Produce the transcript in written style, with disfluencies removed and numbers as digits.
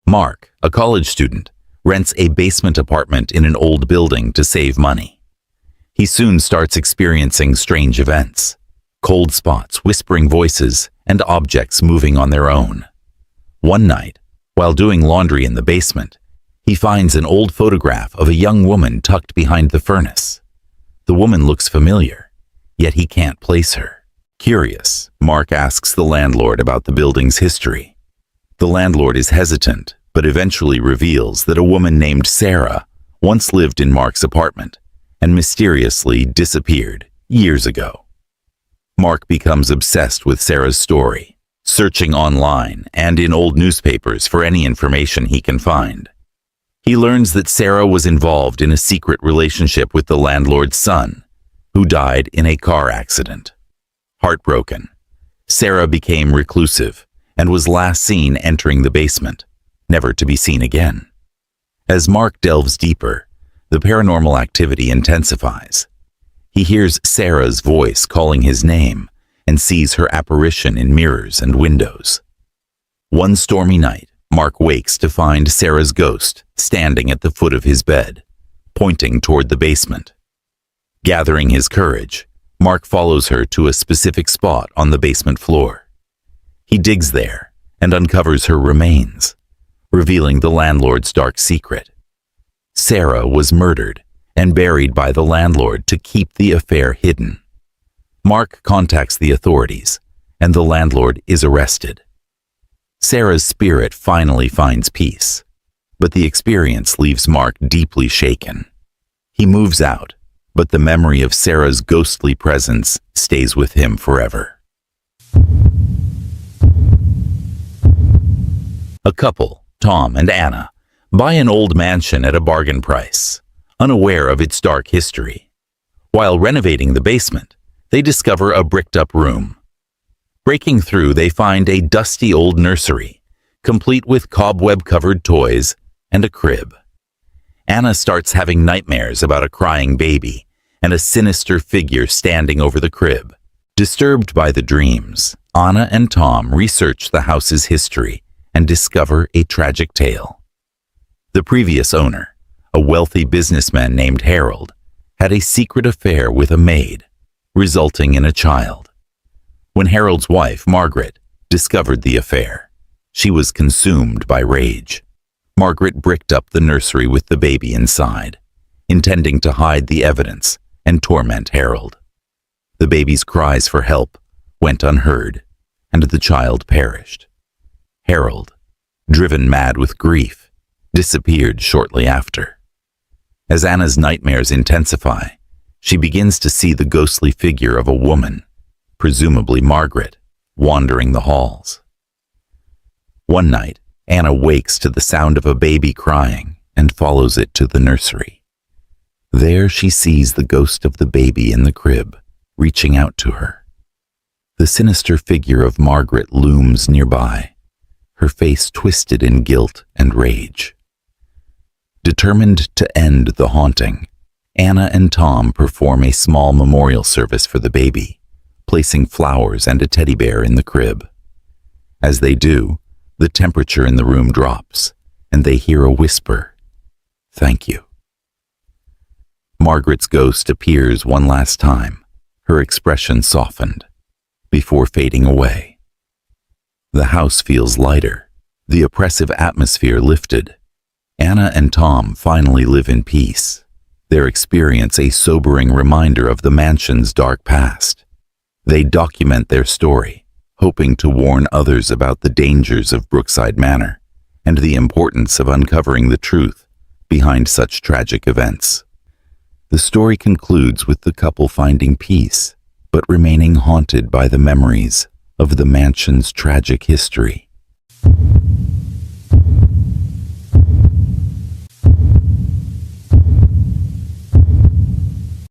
Mark, a college student, rents a basement apartment in an old building to save money. He soon starts experiencing strange events, cold spots, whispering voices, and objects moving on their own. One night, while doing laundry in the basement, he finds an old photograph of a young woman tucked behind the furnace. The woman looks familiar, yet he can't place her. Curious, Mark asks the landlord about the building's history. The landlord is hesitant, but eventually reveals that a woman named Sarah once lived in Mark's apartment and mysteriously disappeared years ago. Mark becomes obsessed with Sarah's story, searching online and in old newspapers for any information he can find. He learns that Sarah was involved in a secret relationship with the landlord's son, who died in a car accident. Heartbroken, Sarah became reclusive and was last seen entering the basement, never to be seen again. As Mark delves deeper, the paranormal activity intensifies. He hears Sarah's voice calling his name and sees her apparition in mirrors and windows. One stormy night, Mark wakes to find Sarah's ghost standing at the foot of his bed, pointing toward the basement. Gathering his courage, Mark follows her to a specific spot on the basement floor. He digs there and uncovers her remains, revealing the landlord's dark secret. Sarah was murdered and buried by the landlord to keep the affair hidden. Mark contacts the authorities, and the landlord is arrested. Sarah's spirit finally finds peace, but the experience leaves Mark deeply shaken. He moves out, but the memory of Sarah's ghostly presence stays with him forever. A couple, Tom and Anna, buy an old mansion at a bargain price, unaware of its dark history. While renovating the basement, they discover a bricked-up room. Breaking through, they find a dusty old nursery, complete with cobweb-covered toys and a crib. Anna starts having nightmares about a crying baby and a sinister figure standing over the crib. Disturbed by the dreams, Anna and Tom research the house's history and discover a tragic tale. The previous owner, a wealthy businessman named Harold, had a secret affair with a maid, resulting in a child. When Harold's wife, Margaret, discovered the affair, she was consumed by rage. Margaret bricked up the nursery with the baby inside, intending to hide the evidence and torment Harold. The baby's cries for help went unheard, and the child perished. Harold, driven mad with grief, disappeared shortly after. As Anna's nightmares intensify, she begins to see the ghostly figure of a woman, presumably Margaret, wandering the halls. One night, Anna wakes to the sound of a baby crying and follows it to the nursery. There she sees the ghost of the baby in the crib, reaching out to her. The sinister figure of Margaret looms nearby, her face twisted in guilt and rage. Determined to end the haunting, Anna and Tom perform a small memorial service for the baby, placing flowers and a teddy bear in the crib. As they do, the temperature in the room drops, and they hear a whisper, "Thank you." Margaret's ghost appears one last time, her expression softened, before fading away. The house feels lighter, the oppressive atmosphere lifted. Anna and Tom finally live in peace, their experience a sobering reminder of the mansion's dark past. They document their story, hoping to warn others about the dangers of Brookside Manor and the importance of uncovering the truth behind such tragic events. The story concludes with the couple finding peace, but remaining haunted by the memories of the mansion's tragic history.